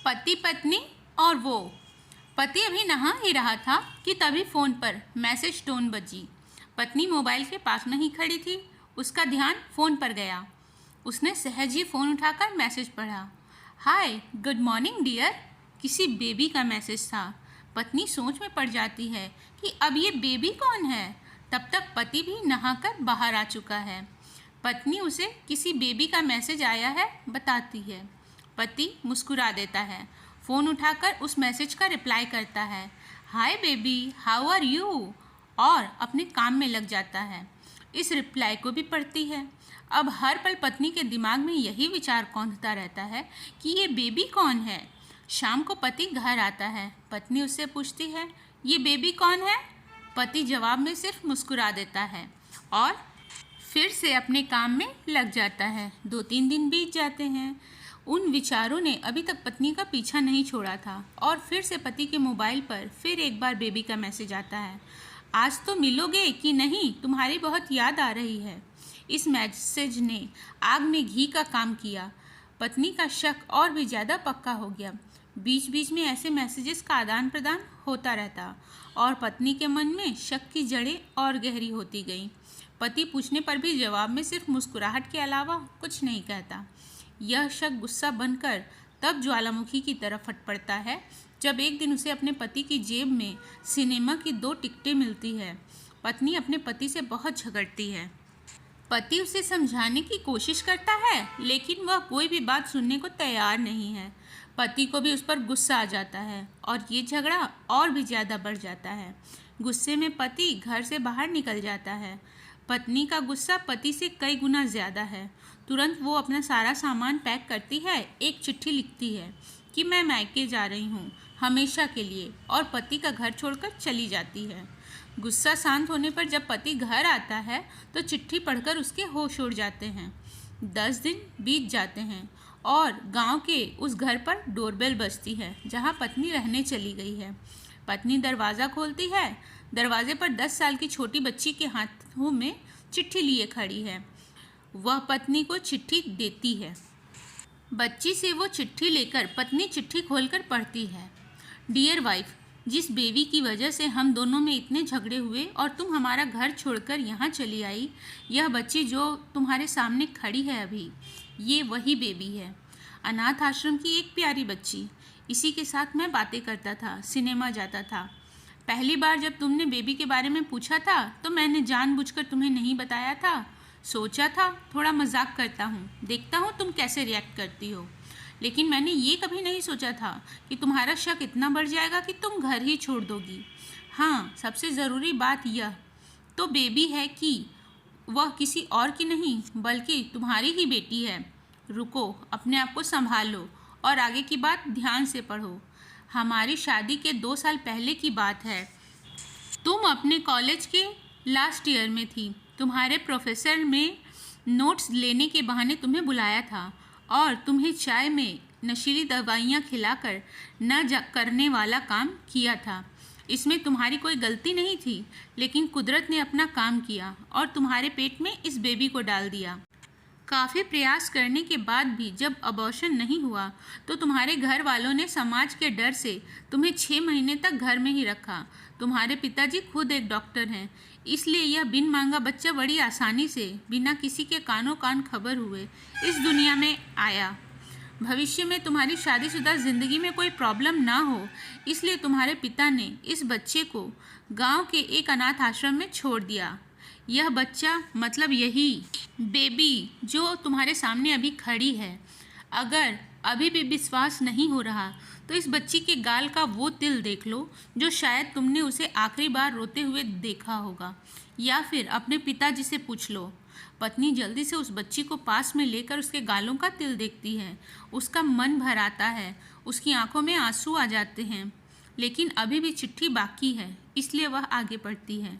पति पत्नी और वो। पति अभी नहा ही रहा था कि तभी फ़ोन पर मैसेज टोन बजी। पत्नी मोबाइल के पास में ही खड़ी थी। उसका ध्यान फ़ोन पर गया। उसने सहज ही फ़ोन उठाकर मैसेज पढ़ा। हाय, गुड मॉर्निंग डियर। किसी बेबी का मैसेज था। पत्नी सोच में पड़ जाती है कि अब ये बेबी कौन है। तब तक पति भी नहाकर बाहर आ चुका है। पत्नी उसे किसी बेबी का मैसेज आया है बताती है। पति मुस्कुरा देता है। फ़ोन उठाकर उस मैसेज का रिप्लाई करता है, hi baby, how are you, और अपने काम में लग जाता है। इस रिप्लाई को भी पढ़ती है। अब हर पल पत्नी के दिमाग में यही विचार कौंधता रहता है कि ये बेबी कौन है। शाम को पति घर आता है। पत्नी उससे पूछती है, ये बेबी कौन है। पति जवाब में सिर्फ मुस्कुरा देता है और फिर से अपने काम में लग जाता है। 2-3 दिन बीत जाते हैं। उन विचारों ने अभी तक पत्नी का पीछा नहीं छोड़ा था और फिर से पति के मोबाइल पर फिर एक बार बेबी का मैसेज आता है। आज तो मिलोगे कि नहीं, तुम्हारी बहुत याद आ रही है। इस मैसेज ने आग में घी का काम किया। पत्नी का शक और भी ज़्यादा पक्का हो गया। बीच बीच में ऐसे मैसेजेस का आदान प्रदान होता रहता और पत्नी के मन में शक की जड़ें और गहरी होती गईं। पति पूछने पर भी जवाब में सिर्फ मुस्कुराहट के अलावा कुछ नहीं कहता। यह शक गुस्सा बनकर तब ज्वालामुखी की तरफ फट पड़ता है जब एक दिन उसे अपने पति की जेब में सिनेमा की 2 टिकटें मिलती है। पत्नी अपने पति से बहुत झगड़ती है। पति उसे समझाने की कोशिश करता है लेकिन वह कोई भी बात सुनने को तैयार नहीं है। पति को भी उस पर गुस्सा आ जाता है और ये झगड़ा और भी ज़्यादा बढ़ जाता है। गुस्से में पति घर से बाहर निकल जाता है। पत्नी का गुस्सा पति से कई गुना ज़्यादा है। तुरंत वो अपना सारा सामान पैक करती है, एक चिट्ठी लिखती है कि मैं मायके जा रही हूँ हमेशा के लिए, और पति का घर छोड़कर चली जाती है। गुस्सा शांत होने पर जब पति घर आता है तो चिट्ठी पढ़कर उसके होश उड़ जाते हैं। 10 दिन बीत जाते हैं और गांव के उस घर पर डोरबेल बजती है जहां पत्नी रहने चली गई है। पत्नी दरवाज़ा खोलती है। दरवाजे पर 10 साल की छोटी बच्ची के हाथों में चिट्ठी लिए खड़ी है। वह पत्नी को चिट्ठी देती है। बच्ची से वो चिट्ठी लेकर पत्नी चिट्ठी खोलकर पढ़ती है। डियर वाइफ, जिस बेबी की वजह से हम दोनों में इतने झगड़े हुए और तुम हमारा घर छोड़कर यहाँ चली आई, यह बच्ची जो तुम्हारे सामने खड़ी है अभी, ये वही बेबी है। अनाथ आश्रम की एक प्यारी बच्ची। इसी के साथ मैं बातें करता था, सिनेमा जाता था। पहली बार जब तुमने बेबी के बारे में पूछा था तो मैंने जानबूझकर तुम्हें नहीं बताया था। सोचा था थोड़ा मजाक करता हूँ, देखता हूँ तुम कैसे रिएक्ट करती हो। लेकिन मैंने ये कभी नहीं सोचा था कि तुम्हारा शक इतना बढ़ जाएगा कि तुम घर ही छोड़ दोगी। हाँ, सबसे ज़रूरी बात यह तो बेबी है कि वह किसी और की नहीं बल्कि तुम्हारी ही बेटी है। रुको, अपने आप को संभालो और आगे की बात ध्यान से पढ़ो। हमारी शादी के 2 साल पहले की बात है। तुम अपने कॉलेज के लास्ट ईयर में थी। तुम्हारे प्रोफेसर में नोट्स लेने के बहाने तुम्हें बुलाया था और तुम्हें चाय में नशीली दवाइयाँ खिलाकर न करने वाला काम किया था। इसमें तुम्हारी कोई गलती नहीं थी, लेकिन कुदरत ने अपना काम किया और तुम्हारे पेट में इस बेबी को डाल दिया। काफ़ी प्रयास करने के बाद भी जब अबॉर्शन नहीं हुआ तो तुम्हारे घर वालों ने समाज के डर से तुम्हें 6 महीने तक घर में ही रखा। तुम्हारे पिताजी खुद एक डॉक्टर हैं, इसलिए यह बिन मांगा बच्चा बड़ी आसानी से बिना किसी के कानों कान खबर हुए इस दुनिया में आया। भविष्य में तुम्हारी शादीशुदा ज़िंदगी में कोई प्रॉब्लम ना हो, इसलिए तुम्हारे पिता ने इस बच्चे को गांव के एक अनाथ आश्रम में छोड़ दिया। यह बच्चा मतलब यही बेबी जो तुम्हारे सामने अभी खड़ी है। अगर अभी भी विश्वास नहीं हो रहा तो इस बच्ची के गाल का वो तिल देख लो जो शायद तुमने उसे आखिरी बार रोते हुए देखा होगा, या फिर अपने पिताजी से पूछ लो। पत्नी जल्दी से उस बच्ची को पास में लेकर उसके गालों का तिल देखती है। उसका मन भर आता है, उसकी आंखों में आंसू आ जाते हैं, लेकिन अभी भी चिट्ठी बाकी है, इसलिए वह आगे बढ़ती है।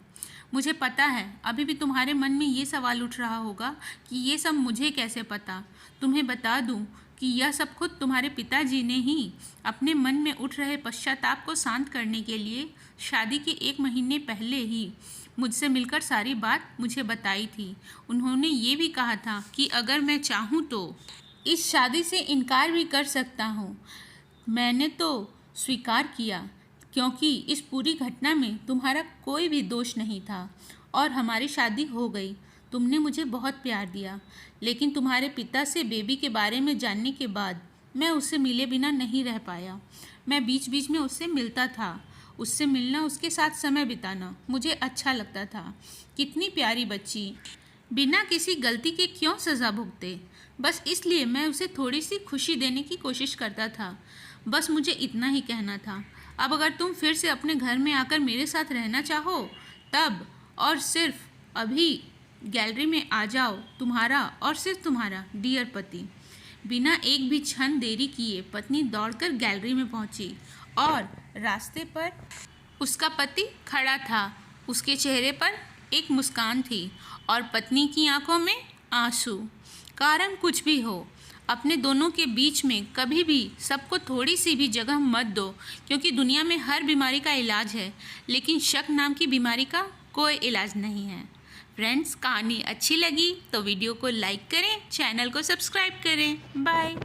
मुझे पता है अभी भी तुम्हारे मन में ये सवाल उठ रहा होगा कि ये सब मुझे कैसे पता। तुम्हें बता दूं कि यह सब खुद तुम्हारे पिताजी ने ही अपने मन में उठ रहे पश्चाताप को शांत करने के लिए शादी के 1 महीने पहले ही मुझसे मिलकर सारी बात मुझे बताई थी। उन्होंने ये भी कहा था कि अगर मैं चाहूँ तो इस शादी से इनकार भी कर सकता हूँ। मैंने तो स्वीकार किया क्योंकि इस पूरी घटना में तुम्हारा कोई भी दोष नहीं था और हमारी शादी हो गई। तुमने मुझे बहुत प्यार दिया, लेकिन तुम्हारे पिता से बेबी के बारे में जानने के बाद मैं उससे मिले बिना नहीं रह पाया। मैं बीच बीच में उससे मिलता था। उससे मिलना, उसके साथ समय बिताना मुझे अच्छा लगता था। कितनी प्यारी बच्ची, बिना किसी गलती के क्यों सज़ा भुगते। बस इसलिए मैं उसे थोड़ी सी खुशी देने की कोशिश करता था। बस मुझे इतना ही कहना था। अब अगर तुम फिर से अपने घर में आकर मेरे साथ रहना चाहो, तब और सिर्फ अभी गैलरी में आ जाओ। तुम्हारा और सिर्फ तुम्हारा डियर पति। बिना एक भी क्षण देरी किए पत्नी दौड़कर गैलरी में पहुंची और रास्ते पर उसका पति खड़ा था। उसके चेहरे पर एक मुस्कान थी और पत्नी की आंखों में आंसू। कारण कुछ भी हो, अपने दोनों के बीच में कभी भी सबको थोड़ी सी भी जगह मत दो, क्योंकि दुनिया में हर बीमारी का इलाज है, लेकिन शक नाम की बीमारी का कोई इलाज नहीं है। फ्रेंड्स, कहानी अच्छी लगी तो वीडियो को लाइक करें, चैनल को सब्सक्राइब करें। बाय।